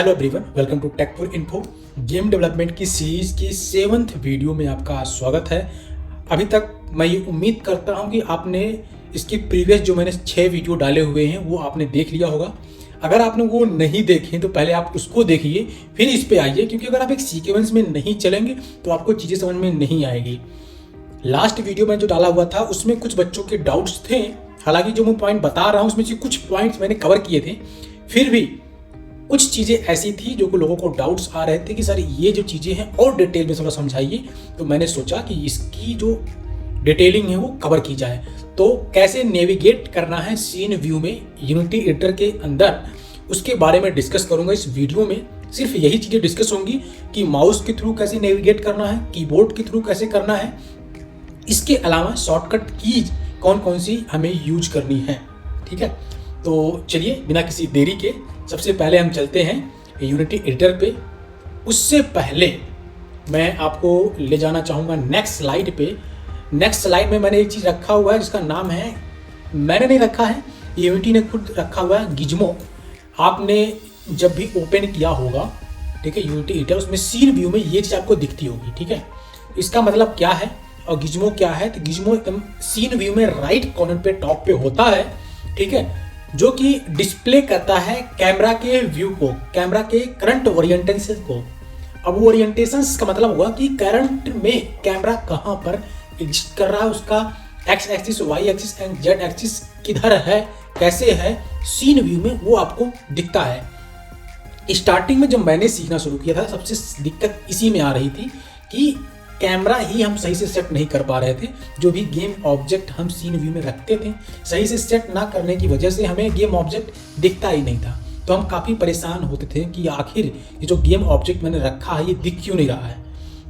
Hello everyone, welcome to Techpur Info. Game development की series की 7th video में आपका स्वागत है। अभी तक मैं ये उम्मीद करता हूँ कि आपने इसकी प्रीवियस जो मैंने 6 वीडियो डाले हुए हैं वो आपने देख लिया होगा। अगर आपने वो नहीं देखे तो पहले आप उसको देखिए, फिर इस पे आइए, क्योंकि अगर आप एक सीक्वेंस में नहीं चलेंगे तो आपको चीज़ें समझ में नहीं आएगी। लास्ट वीडियो में जो डाला हुआ था उसमें कुछ बच्चों के डाउट्स थे। हालांकि जो मैं पॉइंट बता रहा हूँ उसमें से कुछ पॉइंट्स मैंने कवर किए थे, फिर भी कुछ चीज़ें ऐसी थी जो लोगों को डाउट्स आ रहे थे कि सर ये जो चीज़ें हैं और डिटेल में थोड़ा समझाइए। तो मैंने सोचा कि इसकी जो डिटेलिंग है वो कवर की जाए। तो कैसे नेविगेट करना है सीन व्यू में यूनिटी एडिटर के अंदर, उसके बारे में डिस्कस करूंगा इस वीडियो में। सिर्फ यही चीज़ें डिस्कस होंगी कि माउस के थ्रू कैसे नेविगेट करना है, कीबोर्ड के थ्रू कैसे करना है। इसके अलावा शॉर्टकट कीज कौन कौन सी हमें यूज करनी है। ठीक है, तो चलिए बिना किसी देरी के सबसे पहले हम चलते हैं यूनिटी एडिटर पे। उससे पहले मैं आपको ले जाना चाहूँगा नेक्स्ट स्लाइड पे। नेक्स्ट स्लाइड में मैंने एक चीज़ रखा हुआ है जिसका नाम है, मैंने नहीं रखा है, यूनिटी ने खुद रखा हुआ है, गिज्मो। आपने जब भी ओपन किया होगा, ठीक है, यूनिटी एडिटर, उसमें सीन व्यू में ये चीज़ आपको दिखती होगी। ठीक है, इसका मतलब क्या है और गिज्मो क्या है? तो गिज्मो एकदम सीन व्यू में राइट कॉर्नर पे टॉप पे होता है, ठीक है, जो कि डिस्प्ले करता है कैमरा के व्यू को, कैमरा के करंट ओरिएंटेशन को। अब वो ओरिएंटेशन का मतलब हुआ कि करंट में कैमरा कहाँ पर एग्जिस्ट कर रहा है, उसका x axis, y axis and z axis किधर है, कैसे है, सीन व्यू में वो आपको दिखता है। स्टार्टिंग में जब मैंने सीखना शुरू किया था सबसे दिक्कत इसी में आ रही थी कि कैमरा ही हम सही से सेट नहीं कर पा रहे थे। जो भी गेम ऑब्जेक्ट हम सीन व्यू में रखते थे, सही से सेट ना करने की वजह से हमें गेम ऑब्जेक्ट दिखता ही नहीं था। तो हम काफ़ी परेशान होते थे कि आखिर ये जो गेम ऑब्जेक्ट मैंने रखा है ये दिख क्यों नहीं रहा है।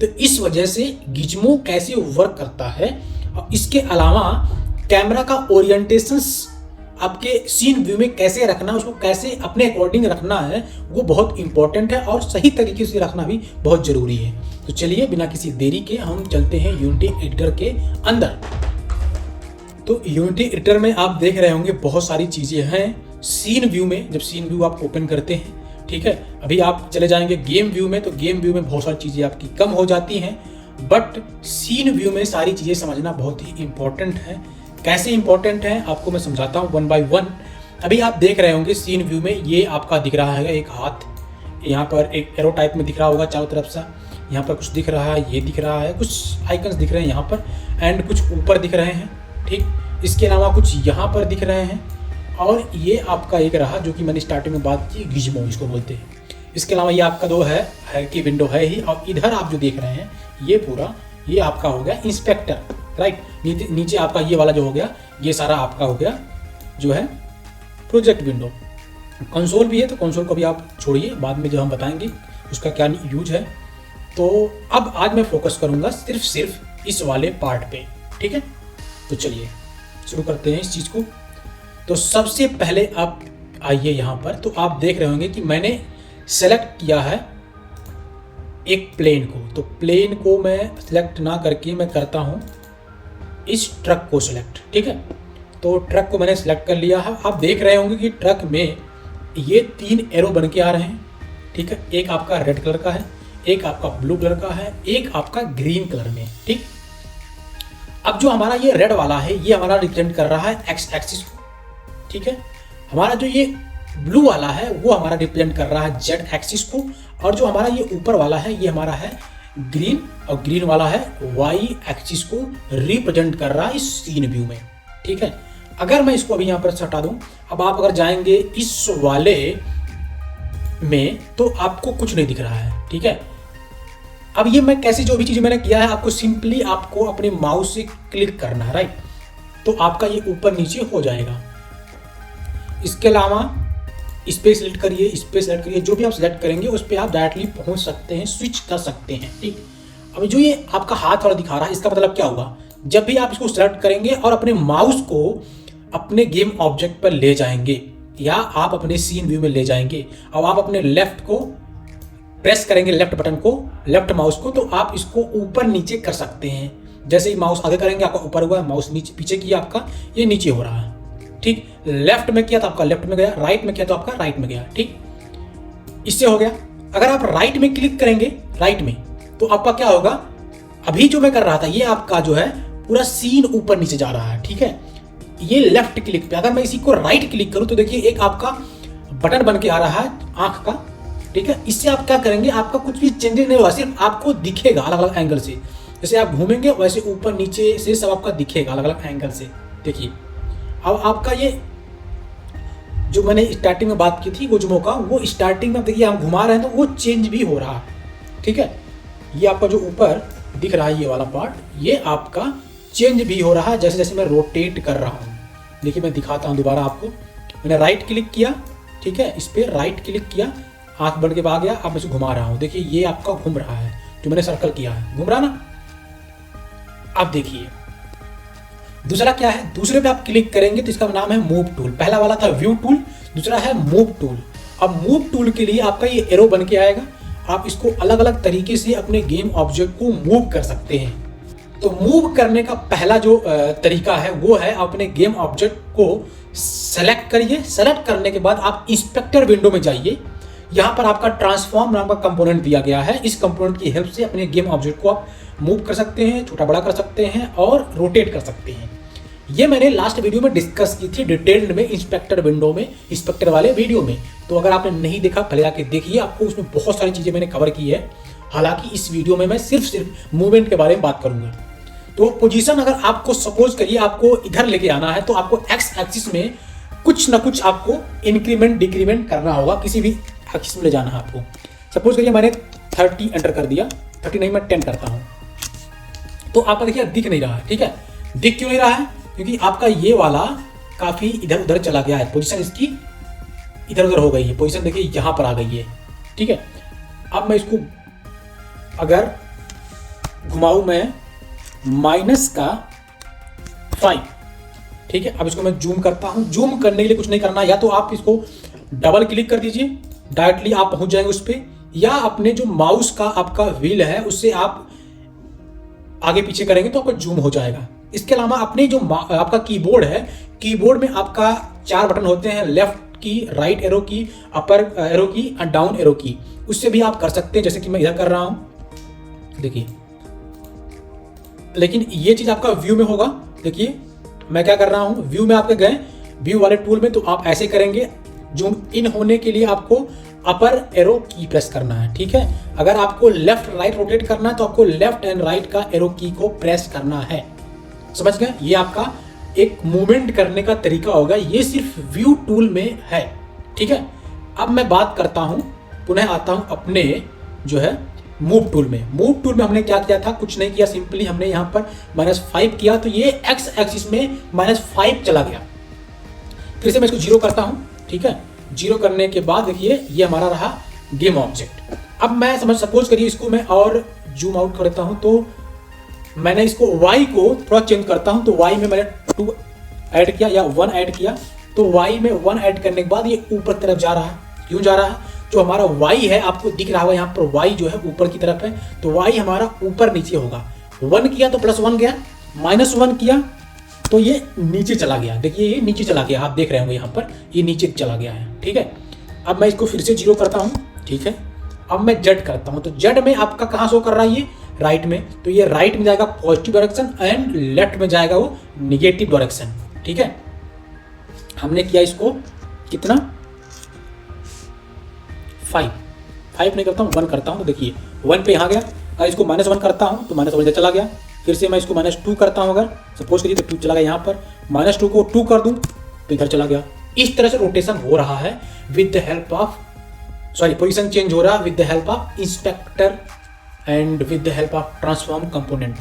तो इस वजह से गिज्मो कैसे वर्क करता है और इसके अलावा कैमरा का ओरिएंटेशन आपके सीन व्यू में कैसे रखना, उसको कैसे अपने अकॉर्डिंग रखना है, वो बहुत इंपॉर्टेंट है और सही तरीके से रखना भी बहुत ज़रूरी है। तो चलिए बिना किसी देरी के हम चलते हैं यूनिटी एडिटर के अंदर। तो यूनिटी एडिटर में आप देख रहे होंगे बहुत सारी चीज़ें हैं सीन व्यू में। जब सीन व्यू आप ओपन करते हैं, ठीक है, अभी आप चले जाएंगे गेम व्यू में, तो गेम व्यू में बहुत सारी चीज़ें आपकी कम हो जाती हैं, बट सीन व्यू में सारी चीज़ें समझना बहुत ही इंपॉर्टेंट है। कैसे इंपॉर्टेंट है आपको मैं समझाता हूँ वन बाय वन। अभी आप देख रहे होंगे सीन व्यू में ये आपका दिख रहा है एक हाथ, यहाँ पर एक एरो टाइप में दिख रहा होगा चारों तरफ से, यहाँ पर कुछ दिख रहा है, ये दिख रहा है, कुछ आइकन्स दिख रहे हैं यहाँ पर, एंड कुछ ऊपर दिख रहे हैं। ठीक, इसके अलावा कुछ यहाँ पर दिख रहे हैं, और ये आपका एक रहा जो कि मैंने स्टार्टिंग में बात की, गिज्मो इसको बोलते हैं। इसके अलावा ये आपका दो है कि विंडो है ही, और इधर आप जो देख रहे हैं ये पूरा ये आपका हो गया इंस्पेक्टर, राइट। नीचे आपका ये वाला जो हो गया, ये सारा आपका हो गया जो है प्रोजेक्ट विंडो। कंसोल भी है, तो कंसोल को भी आप छोड़िए, बाद में जो हम बताएंगे उसका क्या यूज है। तो अब आज मैं फोकस करूंगा सिर्फ इस वाले पार्ट पे, ठीक है। तो चलिए शुरू करते हैं इस चीज़ को। तो सबसे पहले आप आइए यहाँ पर, तो आप देख रहे होंगे कि मैंने सेलेक्ट किया है एक प्लेन को। तो प्लेन को मैं सेलेक्ट ना करके मैं करता हूँ इस ट्रक को सिलेक्ट, ठीक है। तो ट्रक को मैंने सेलेक्ट कर लिया है। आप देख रहे होंगे कि ट्रक में ये 3 एरो बन के आ रहे हैं, ठीक है। एक आपका रेड कलर का है, एक आपका ब्लू कलर का है, एक आपका ग्रीन कलर में, ठीक। अब जो हमारा ये रेड वाला है ये हमारा रिप्रेजेंट कर रहा है एक्स एक्सिस को, ठीक है। हमारा जो ये ब्लू वाला है वो हमारा रिप्रेजेंट कर रहा है जेड एक्सिस को, और जो हमारा ये ऊपर वाला है ये हमारा है ग्रीन, और ग्रीन वाला है वाई एक्सिस को रिप्रेजेंट कर रहा है इस सीन व्यू में, ठीक है। अगर मैं इसको अभी यहाँ पर हटा दूं, अब आप अगर जाएंगे इस वाले में तो आपको कुछ नहीं दिख रहा है, ठीक है। अब ये मैं कैसे, जो भी चीज़ मैंने किया है, आपको सिंपली आपको अपने माउस से क्लिक करना है, राइट। तो आपका ये ऊपर नीचे हो जाएगा। इसके अलावा इस पे सिलेक्ट करिए, इस पे सिलेक्ट करिए, जो भी आप सिलेक्ट करेंगे उस पर आप डायरेक्टली पहुंच सकते हैं, स्विच कर सकते हैं, ठीक। अब जो ये आपका हाथ वाला दिखा रहा है, इसका मतलब क्या होगा, जब भी आप इसको सिलेक्ट करेंगे और अपने माउस को अपने गेम ऑब्जेक्ट पर ले जाएंगे या आप अपने सीन व्यू में ले जाएंगे, और आप अपने लेफ्ट को प्रेस करेंगे, लेफ्ट बटन को, लेफ्ट माउस को, तो आप इसको ऊपर नीचे कर सकते हैं। जैसे ही माउस आगे करेंगे आपका ऊपर हुआ, माउस नीचे पीछे किया आपका ये नीचे हो रहा है, ठीक। लेफ्ट में किया तो आपका लेफ्ट में गया, राइट में किया तो आपका राइट में गया, ठीक। इससे हो गया। अगर आप राइट में क्लिक करेंगे, राइट में, तो आपका क्या होगा, अभी जो मैं कर रहा था ये आपका जो है पूरा सीन ऊपर नीचे जा रहा है, ठीक है। ये लेफ्ट क्लिक पे, अगर मैं इसी को राइट क्लिक करूं तो देखिए एक आपका बटन बन के आ रहा है आंख का, ठीक है। इससे आप क्या करेंगे, आपका कुछ भी चेंजेस नहीं होगा, सिर्फ आपको दिखेगा अलग अलग एंगल से। जैसे आप घूमेंगे वैसे ऊपर नीचे से सब आपका दिखेगा अलग अलग एंगल से। देखिए अब आपका ये जो मैंने स्टार्टिंग में बात की थी गुजमो का, वो स्टार्टिंग में देखिए हम घुमा रहे हैं तो वो चेंज भी हो रहा है, ठीक है। ये आपका जो ऊपर दिख रहा है ये वाला पार्ट, ये आपका चेंज भी हो रहा है जैसे जैसे मैं रोटेट कर रहा हूँ। देखिए मैं दिखाता हूँ दोबारा आपको। मैंने राइट क्लिक किया, ठीक है, इस पर राइट क्लिक किया, आंख बन के आ गया। अब मैं इसे घुमा रहा हूँ, देखिए ये आपका घूम रहा है, जो मैंने सर्कल किया है घूम रहा ना। अब देखिए दूसरा क्या है, दूसरे पे आप क्लिक करेंगे तो इसका नाम है मूव टूल। पहला वाला था व्यू टूल, दूसरा है मूव टूल। अब मूव टूल के लिए आपका ये एरो बन के आएगा, आप इसको अलग अलग तरीके से अपने गेम ऑब्जेक्ट को मूव कर सकते हैं। तो मूव करने का पहला जो तरीका है वो है अपने गेम ऑब्जेक्ट को सेलेक्ट करिए। सेलेक्ट करने के बाद आप इंस्पेक्टर विंडो में जाइए, यहाँ पर आपका ट्रांसफॉर्म नाम का कंपोनेंट दिया गया है। इस कंपोनेंट की हेल्प से अपने गेम ऑब्जेक्ट को आप मूव कर सकते हैं, छोटा बड़ा कर सकते हैं और रोटेट कर सकते हैं। ये मैंने लास्ट वीडियो में डिस्कस की थी डिटेल्ड में, इंस्पेक्टर विंडो में, इंस्पेक्टर वाले वीडियो में। तो अगर आपने नहीं देखा पहले आके देखिए, आपको उसमें बहुत सारी चीज़ें मैंने कवर की है। हालांकि इस वीडियो में मैं सिर्फ मूवमेंट के बारे में बात करूंगा। तो पोजीशन अगर आपको सपोज करिए आपको इधर लेके आना है तो आपको एक्स एक्सिस में कुछ ना कुछ आपको इंक्रीमेंट डिक्रीमेंट करना होगा, किसी भी एक्सिस में ले जाना है आपको। सपोज करिए मैंने 30 एंटर कर दिया, 30 नहीं मैं 10 करता हूँ, तो आपका देखिए दिख नहीं रहा है, ठीक है। दिख क्यों नहीं रहा है, क्योंकि आपका ये वाला काफी इधर उधर चला गया है, पोजीशन इसकी इधर उधर हो गई है, पोजीशन देखिए यहाँ पर आ गई है, ठीक है। अब मैं इसको अगर घुमाऊं मैं -5, ठीक है। अब इसको मैं जूम करता हूं। जूम करने के लिए कुछ नहीं करना, या तो आप इसको डबल क्लिक कर दीजिए, डायरेक्टली आप पहुंच जाएंगे उस पर, या अपने जो माउस का आपका व्हील है उससे आप आगे पीछे करेंगे तो आपका जूम हो जाएगा। इसके अलावा अपने जो आपका कीबोर्ड है, कीबोर्ड में आपका 4 बटन होते हैं, लेफ्ट की, राइट एरो की, अपर एरो की और डाउन एरो की। उससे भी आप कर सकते हैं, जैसे कि मैं इधर कर रहा हूं, देखिए। लेकिन ये चीज आपका व्यू में होगा। देखिए मैं क्या कर रहा हूं, व्यू में आपके गए, व्यू वाले टूल में, तो आप ऐसे करेंगे। जूम इन होने के लिए आपको अपर एरो की प्रेस करना है, ठीक है। अगर आपको लेफ्ट राइट रोटेट करना है तो आपको लेफ्ट एंड राइट का एरो की को प्रेस करना है, समझ गए। ये आपका एक मूवमेंट करने का तरीका होगा, ये सिर्फ व्यू टूल में है, ठीक है। अब मैं बात करता हूं, पुनः आता हूं अपने जो है मूव टूल में। मूव टूल में हमने क्या किया था, कुछ नहीं किया, सिंपली हमने यहाँ पर -5 किया तो ये एक्स एक्सिस में -5 चला गया। फिर से मैं इसको 0 करता हूँ, ठीक है। 0 करने के बाद देखिए ये हमारा रहा गेम ऑब्जेक्ट। अब मैं सपोज करिए इसको मैं और जूम आउट करता हूँ, तो मैंने इसको y को थोड़ा चेंज करता हूँ, तो y में मैंने 2 ऐड किया या 1 ऐड किया, तो y में 1 ऐड करने के बाद ये ऊपर की तरफ जा रहा है। क्यों जा रहा है, जो हमारा y है आपको दिख रहा होगा यहाँ पर, y जो है ऊपर की तरफ है, तो y हमारा ऊपर नीचे होगा। 1 किया तो +1 गया, -1 किया तो ये नीचे चला गया। देखिए ये नीचे चला गया, आप देख रहे होंगे यहाँ पर ये नीचे चला गया है, ठीक है। अब मैं इसको फिर से 0 करता हूँ, ठीक है। अब मैं Z करता हूँ, तो Z में आपका कहाँ शो कर रहा है, ये राइट में, तो ये राइट में जाएगा पॉजिटिव डायरेक्शन एंड लेफ्ट में जाएगा वो निगेटिव डायरेक्शन, ठीक है। हमने किया इसको कितना 5 नहीं करता हूँ, 1 करता हूँ, तो देखिए 1 पे यहाँ गया। अगर इसको -1 करता हूँ तो -1 इधर चला गया। फिर से मैं इसको -2 करता हूँ, अगर सपोज करिए तो 2 चला गया यहाँ पर, -2 को 2 कर दूँ तो इधर चला गया। इस तरह से रोटेशन हो रहा है with the help of position change हो रहा है with the help of inspector and with the help of transform component.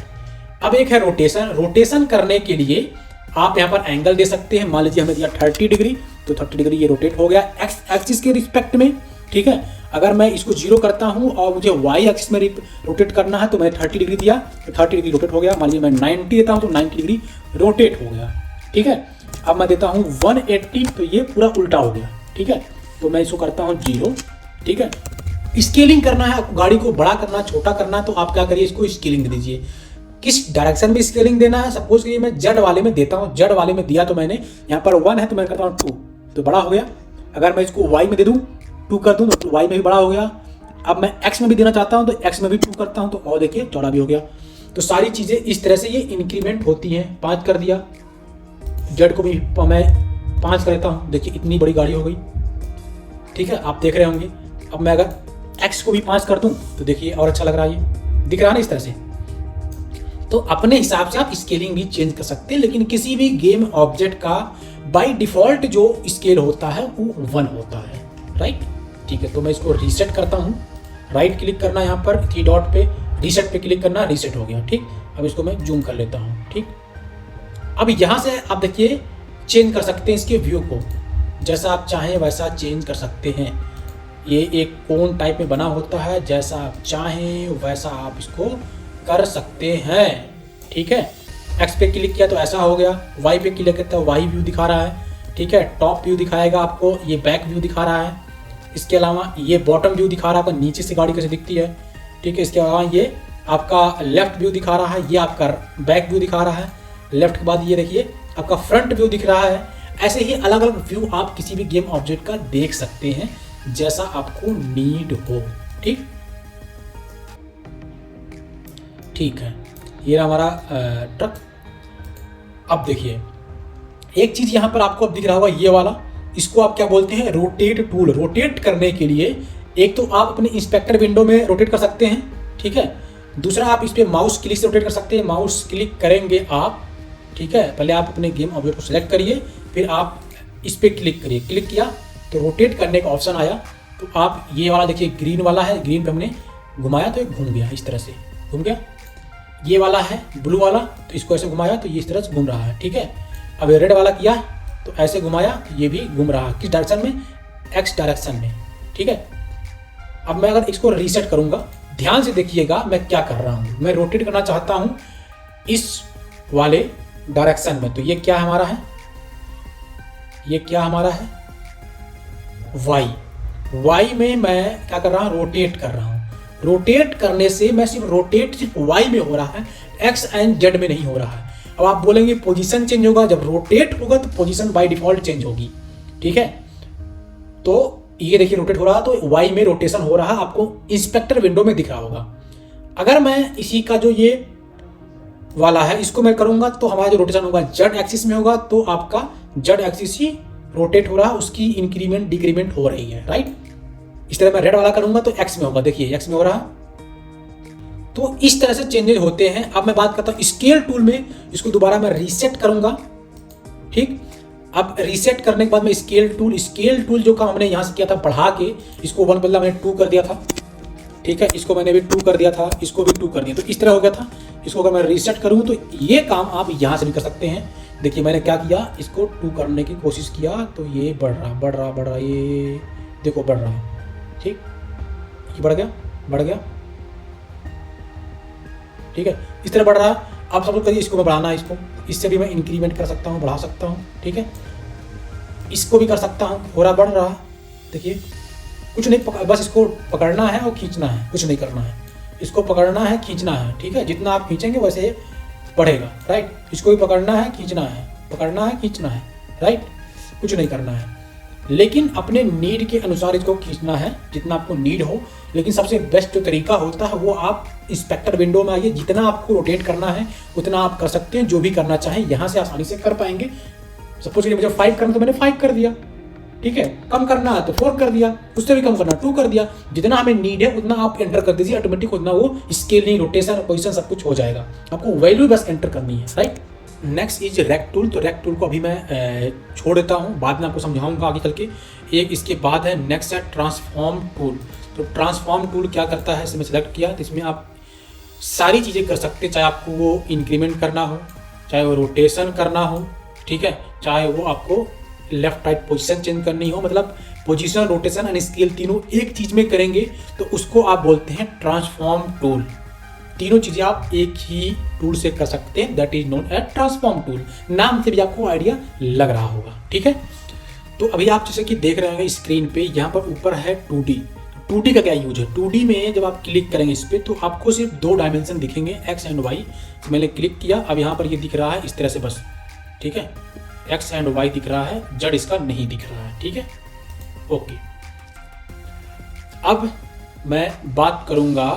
अब एक है रोटेशन। रोटेशन करने के लिए आप यहाँ पर एंगल दे सकते हैं। मान लीजिए हमें दिया 30 डिग्री, तो 30 डिग्री ये रोटेट हो गया एक्स एक्सिस के रिस्पेक्ट में, ठीक है। अगर मैं इसको 0 करता हूँ और मुझे y एक्सिस में रोटेट करना है तो मैं 30 डिग्री दिया तो 30 डिग्री रोटेट हो गया। मान लीजिए मैं 90 देता हूँ तो 90 डिग्री रोटेट हो गया, ठीक है। अब मैं देता हूँ 180 तो ये पूरा उल्टा हो गया, ठीक है। तो मैं इसको करता हूँ 0, ठीक है। स्केलिंग करना है आपको, गाड़ी को बड़ा करना छोटा करना, तो आप क्या करिए इसको स्केलिंग दे दीजिए। किस डायरेक्शन में स्केलिंग देना है, सपोज करिए मैं Z वाले में देता हूँ। Z वाले में दिया तो मैंने यहाँ पर 1 है तो मैं करता हूँ 2 तो बड़ा हो गया। अगर मैं इसको Y में दे दूँ 2 कर दूँ तो y में भी बड़ा हो गया। अब मैं x में भी देना चाहता हूँ तो x में भी 2 करता हूँ तो और देखिए चौड़ा भी हो गया। तो सारी चीज़ें इस तरह से ये इंक्रीमेंट होती हैं। 5 कर दिया, z को भी मैं 5 कर देता हूँ, देखिए इतनी बड़ी गाड़ी हो गई। ठीक है, आप देख रहे होंगे। अब मैं अगर x को भी 5 कर दूँ तो देखिए और अच्छा लग रहा है, ये दिख रहा है ना इस तरह से। तो अपने हिसाब से आप स्केलिंग भी चेंज कर सकते हैं, लेकिन किसी भी गेम ऑब्जेक्ट का बाय डिफॉल्ट जो स्केल होता है वो 1 होता है, राइट। ठीक है, तो मैं इसको रीसेट करता हूँ। राइट क्लिक करना, यहाँ पर 3 डॉट पे रीसेट पे क्लिक करना, रीसेट हो गया। ठीक, अब इसको मैं जूम कर लेता हूँ। ठीक, अब यहाँ से आप देखिए चेंज कर सकते हैं इसके व्यू को, जैसा आप चाहें वैसा चेंज कर सकते हैं। ये एक कोन टाइप में बना होता है, जैसा आप चाहें वैसा आप इसको कर सकते हैं। ठीक है, एक्स पे क्लिक किया तो ऐसा हो गया, वाई पे क्लिक किया तो वाई व्यू दिखा रहा है। ठीक है, टॉप व्यू दिखाएगा आपको, ये बैक व्यू दिखा रहा है। इसके अलावा ये बॉटम व्यू दिखा रहा है, आपको नीचे से गाड़ी कैसे दिखती है। ठीक है, इसके अलावा ये आपका लेफ्ट व्यू दिखा रहा है, ये आपका बैक व्यू दिखा रहा है। लेफ्ट के बाद ये देखिए आपका फ्रंट व्यू दिख रहा है। ऐसे ही अलग अलग व्यू आप किसी भी गेम ऑब्जेक्ट का देख सकते हैं, जैसा आपको नीड हो। ठीक, ठीक है, ये हमारा ट्रक। अब देखिए एक चीज यहां पर आपको अब दिख रहा होगा, ये वाला, इसको आप क्या बोलते हैं, रोटेट टूल। रोटेट करने के लिए एक तो आप अपने इंस्पेक्टर विंडो में रोटेट कर सकते हैं। ठीक है, दूसरा आप इस पे माउस क्लिक से रोटेट कर सकते हैं। माउस क्लिक करेंगे आप, ठीक है, पहले आप अपने गेम ऑब्जेक्ट को सिलेक्ट करिए, फिर आप इस पे क्लिक करिए। क्लिक किया तो रोटेट करने का ऑप्शन आया। तो आप ये वाला देखिए ग्रीन वाला है, ग्रीन पे हमने घुमाया तो ये घूम गया, इस तरह से घूम गया। ये वाला है ब्लू वाला, तो इसको ऐसे घुमाया तो ये इस तरह से घूम रहा है। ठीक है, अब रेड वाला किया तो ऐसे घुमाया तो ये भी घूम रहा है, किस डायरेक्शन में, एक्स डायरेक्शन में। ठीक है, अब मैं अगर इसको रीसेट करूंगा, ध्यान से देखिएगा मैं क्या कर रहा हूं। मैं रोटेट करना चाहता हूं इस वाले डायरेक्शन में, तो ये क्या हमारा है, ये क्या हमारा है, वाई में मैं क्या कर रहा हूं, रोटेट कर रहा हूं। रोटेट करने से मैं सिर्फ वाई में हो रहा है, एक्स एंड जेड में नहीं हो रहा है। अब आप बोलेंगे पोजीशन चेंज होगा, जब रोटेट होगा तो पोजीशन बाय डिफॉल्ट चेंज होगी। ठीक है, तो ये देखिए रोटेट हो रहा, तो वाई में रोटेशन हो रहा, आपको इंस्पेक्टर विंडो में दिख रहा होगा। अगर मैं इसी का जो ये वाला है इसको मैं करूंगा तो हमारा जो रोटेशन होगा जेड एक्सिस में होगा, तो आपका जेड एक्सिस ही रोटेट हो रहा, उसकी इंक्रीमेंट डिक्रीमेंट हो रही है, राइट। इस तरह मैं रेड वाला करूंगा तो एक्स में होगा, देखिए एक्स में हो रहा। तो इस तरह से चेंजेस होते हैं। अब मैं बात करता हूं स्केल टूल में, इसको दोबारा मैं रीसेट करूंगा। ठीक, अब रीसेट करने के बाद मैं स्केल टूल जो काम हमने यहां से किया था बढ़ा के, इसको 1 बदला मैंने 2 कर दिया था। ठीक है, इसको मैंने भी 2 कर दिया था, इसको भी 2 कर दिया, तो इस तरह हो गया था। इसको अगर मैं रीसेट करूं तो ये काम आप यहां से भी कर सकते हैं। देखिए मैंने क्या किया, इसको 2 करने की कोशिश किया तो ये बढ़ रहा, ये देखो बढ़ रहा। ठीक, ये बढ़ गया। ठीक है, इस तरह बढ़ रहा। आप सपोज करिए इसको मैं बढ़ाना है, इसको इससे भी मैं इंक्रीमेंट कर सकता हूँ, बढ़ा सकता हूँ। ठीक है, इसको भी कर सकता हूँ, हो रहा, बढ़ रहा। देखिए कुछ नहीं, बस इसको पकड़ना है और खींचना है, कुछ नहीं करना है। इसको पकड़ना है, खींचना है। ठीक है, जितना आप खींचेंगे वैसे बढ़ेगा, राइट। इसको भी पकड़ना है, खींचना है, पकड़ना है, खींचना है, राइट। कुछ नहीं करना है, लेकिन अपने नीड के अनुसार इसको खींचना है, जितना आपको नीड हो। लेकिन सबसे बेस्ट जो तरीका होता है वो आप इंस्पेक्टर विंडो में आइए, जितना आपको रोटेट करना है उतना आप कर सकते हैं, जो भी करना चाहें यहाँ से आसानी से कर पाएंगे। सपोज कि मुझे 5 करना तो मैंने 5 कर दिया। ठीक है, कम करना है तो 4 कर दिया, उससे भी कम करना 2 कर दिया। जितना हमें नीड है उतना आप एंटर कर दीजिए, ऑटोमेटिक उतना वो स्केलिंग, रोटेशन, पोजीशन सब कुछ हो जाएगा। आपको वैल्यू बस एंटर करनी है, right. Next is rect tool. तो रेक्ट टूल को अभी मैं छोड़ देता हूँ, बाद में आपको समझाऊंगा आगे चल के। एक इसके बाद है नेक्स्ट है ट्रांसफॉर्म टूल। तो ट्रांसफॉर्म टूल क्या करता है, इसमें सेलेक्ट किया तो इसमें आप सारी चीज़ें कर सकते हैं, चाहे आपको वो इंक्रीमेंट करना हो, चाहे वो रोटेशन करना हो। ठीक है, चाहे वो आपको लेफ्ट राइट पोजीशन चेंज करनी हो, मतलब पोजीशन, रोटेशन एंड स्केल तीनों एक चीज़ में करेंगे तो उसको आप बोलते हैं ट्रांसफॉर्म टूल। तीनों चीज़ें आप एक ही टूल से कर सकते हैं, that is known as transform tool. नाम से भी आपको आइडिया लग रहा होगा। ठीक है, तो अभी आप जैसे कि देख रहे होंगे स्क्रीन पे, यहाँ पर ऊपर है 2D। 2D का क्या यूज है, 2D में जब आप क्लिक करेंगे इस पर तो आपको सिर्फ 2 डायमेंशन दिखेंगे, एक्स एंड वाई। तो मैंने क्लिक किया, अब यहाँ पर ये दिख रहा है इस तरह से बस। ठीक है, एक्स एंड वाई दिख रहा है, जेड इसका नहीं दिख रहा है। ठीक है, ओके। अब मैं बात करूँगा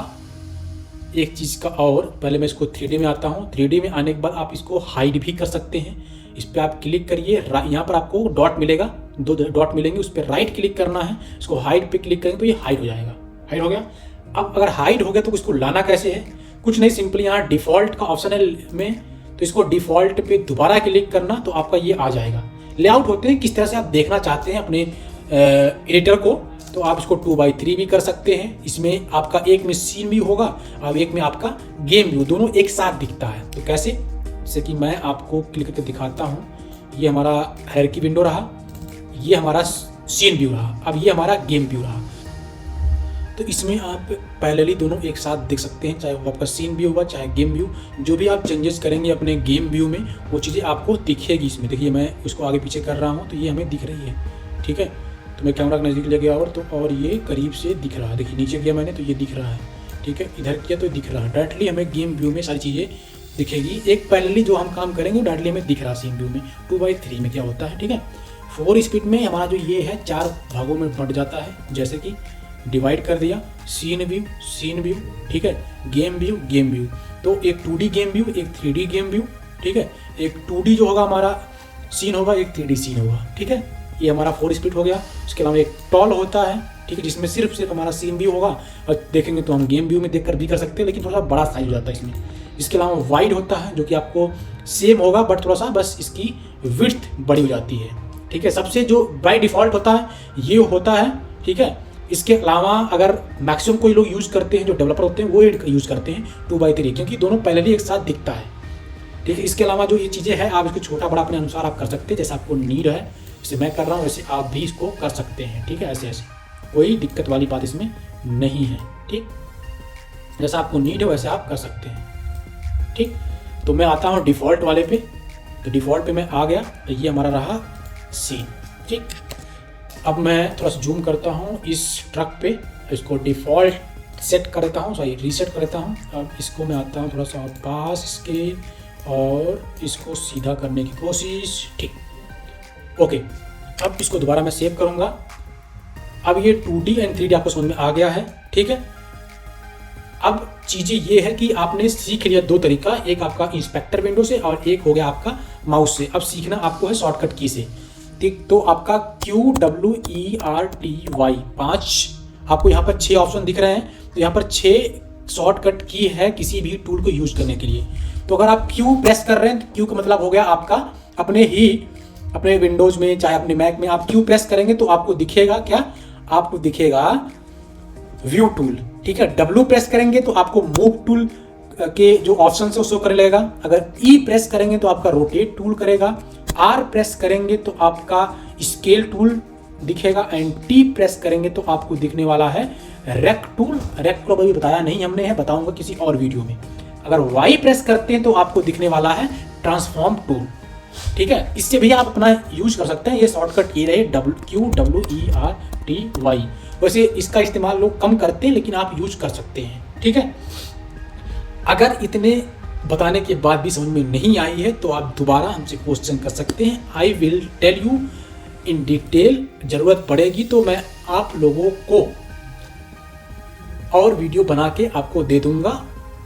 एक चीज़ का, और पहले मैं इसको 3D में आता हूँ। 3D में आने के बाद आप इसको हाइड भी कर सकते हैं। इस पर आप क्लिक करिए, यहाँ पर आपको डॉट मिलेगा, 2 डॉट मिलेंगे, उस पर राइट क्लिक करना है, इसको हाइड पे क्लिक करेंगे तो ये हाइड हो जाएगा। हाइड हो गया। अब अगर हाइड हो गया तो इसको लाना कैसे है, कुछ नहीं, सिंपली यहाँ डिफ़ॉल्ट का ऑप्शन है में, तो इसको डिफ़ॉल्ट पे दोबारा क्लिक करना तो आपका ये आ जाएगा। लेआउट होते हैं किस तरह से आप देखना चाहते हैं अपने एडिटर को, तो आप इसको 2x3 भी कर सकते हैं। इसमें आपका एक में सीन व्यू होगा और एक में आपका गेम व्यू, दोनों एक साथ दिखता है। तो कैसे, जैसे कि मैं आपको क्लिक करके दिखाता हूँ। ये हमारा हायरार्की विंडो रहा, ये हमारा सीन व्यू रहा, अब ये हमारा गेम व्यू रहा। तो इसमें आप पैरेलली दोनों एक साथ देख सकते हैं, चाहे वो आपका सीन व्यू होगा चाहे गेम व्यू। जो भी आप चेंजेस करेंगे अपने गेम व्यू में वो चीज़ें आपको दिखेगी इसमें। देखिए मैं उसको आगे पीछे कर रहा हूँ तो ये हमें दिख रही है, ठीक है। तो मैं कैमरा के नज़दीक ले गया और ये करीब से दिख रहा है। देखिए नीचे किया मैंने तो ये दिख रहा है, ठीक है। इधर किया तो दिख रहा है। डायरेक्टली हमें गेम व्यू में सारी चीज़ें दिखेगी। एक पैरेलली जो हम काम करेंगे डायरेक्टली हमें दिख रहा है सीन व्यू में। 2x3 में क्या होता है, ठीक है। 4 स्पीड में हमारा जो ये है 4 भागों में बंट जाता है, जैसे कि डिवाइड कर दिया, सीन व्यू, ठीक है, गेम व्यू। तो एक 2D गेम व्यू, एक 3D गेम व्यू, ठीक है। एक 2D जो होगा हमारा सीन होगा, एक 3D सीन होगा, ठीक है। ये हमारा 4 स्पीड हो गया। उसके अलावा एक टॉल होता है, ठीक है, जिसमें सिर्फ हमारा सीन व्यू होगा, और देखेंगे तो हम गेम व्यू में देखकर भी कर सकते हैं, लेकिन थोड़ा बड़ा साइज हो जाता है इसमें। इसके अलावा वाइड होता है जो कि आपको सेम होगा बट थोड़ा सा बस इसकी विड्थ बड़ी हो जाती है, ठीक है। सबसे जो बाय डिफ़ॉल्ट होता है ये होता है, ठीक है। इसके अलावा अगर मैक्सिमम कोई लोग यूज़ करते हैं, जो डेवलपर होते हैं वो यूज़ करते हैं 2x3, क्योंकि दोनों पहले ही एक साथ दिखता है, ठीक है। इसके अलावा जो ये चीज़ें हैं आप इसको छोटा बड़ा अपने अनुसार आप कर सकते हैं, जैसे आपको नीड है, जैसे मैं कर रहा हूँ वैसे आप भी इसको कर सकते हैं, ठीक है। ऐसे कोई दिक्कत वाली बात इसमें नहीं है, ठीक। जैसा आपको नीड है वैसे आप कर सकते हैं, ठीक। तो मैं आता हूँ डिफ़ॉल्ट वाले पे, तो डिफ़ॉल्ट पे मैं आ गया, तो ये हमारा रहा सीन, ठीक। अब मैं थोड़ा सा जूम करता हूँ इस ट्रक पे, इसको डिफ़ॉल्ट सेट कर देता हूँ, सॉरी रीसेट कर देता हूँ। अब इसको मैं आता हूँ थोड़ा सा पास इसके, और इसको सीधा करने की कोशिश, ठीक, ओके। अब इसको दोबारा मैं सेव करूँगा। अब ये 2D एंड 3D आपको समझ में आ गया है, ठीक है। अब चीज़ें ये है कि आपने सीख लिया 2 तरीका, एक आपका इंस्पेक्टर विंडो से और एक हो गया आपका माउस से। अब सीखना आपको है शॉर्टकट की से, ठीक। तो आपका QWERTY 5, आपको यहाँ पर 6 ऑप्शन दिख रहे हैं, तो यहाँ पर 6 शॉर्टकट की है किसी भी टूल को यूज करने के लिए। तो अगर आप Q प्रेस कर रहे हैं तो Q का मतलब हो गया आपका अपने विंडोज में चाहे अपने मैक में आप Q प्रेस करेंगे तो आपको दिखेगा क्या, आपको दिखेगा व्यू टूल, ठीक है। W प्रेस करेंगे तो आपको मूव टूल के जो ऑप्शन है उसको कर लेगा। अगर E प्रेस करेंगे तो आपका रोटेट टूल करेगा। R प्रेस करेंगे तो आपका स्केल टूल दिखेगा, एंड T प्रेस करेंगे तो आपको दिखने वाला है रेक टूल। रेक को अभी बताया नहीं हमने, है, बताऊंगा किसी और वीडियो में। अगर Y प्रेस करते हैं तो आपको दिखने वाला है ट्रांसफॉर्म टूल, ठीक है। इससे भी आप अपना यूज कर सकते हैं। ये शॉर्टकट ये रहे QWERTY। वैसे इसका इस्तेमाल लोग कम करते हैं लेकिन आप यूज कर सकते हैं, ठीक है। अगर इतने बताने के बाद भी समझ में नहीं आई है तो आप दोबारा हमसे क्वेश्चन कर सकते हैं। I will tell you in detail. जरूरत पड़ेगी तो मैं आप लोगों को और वीडियो बना के आपको दे दूंगा।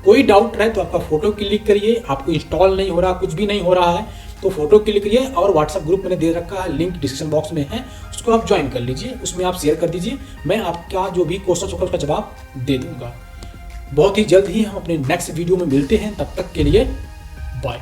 कोई डाउट रहे तो आपका फोटो क्लिक करिए, आपको इंस्टॉल नहीं हो रहा, कुछ भी नहीं हो रहा है तो फोटो क्लिक करिए, और व्हाट्सएप ग्रुप मैंने दे रखा है, लिंक डिस्क्रिप्शन बॉक्स में है, उसको आप ज्वाइन कर लीजिए, उसमें आप शेयर कर दीजिए। मैं आपका जो भी क्वेश्चन होगा उसका जवाब दे दूंगा। बहुत ही जल्द ही हम अपने नेक्स्ट वीडियो में मिलते हैं, तब तक के लिए बाय।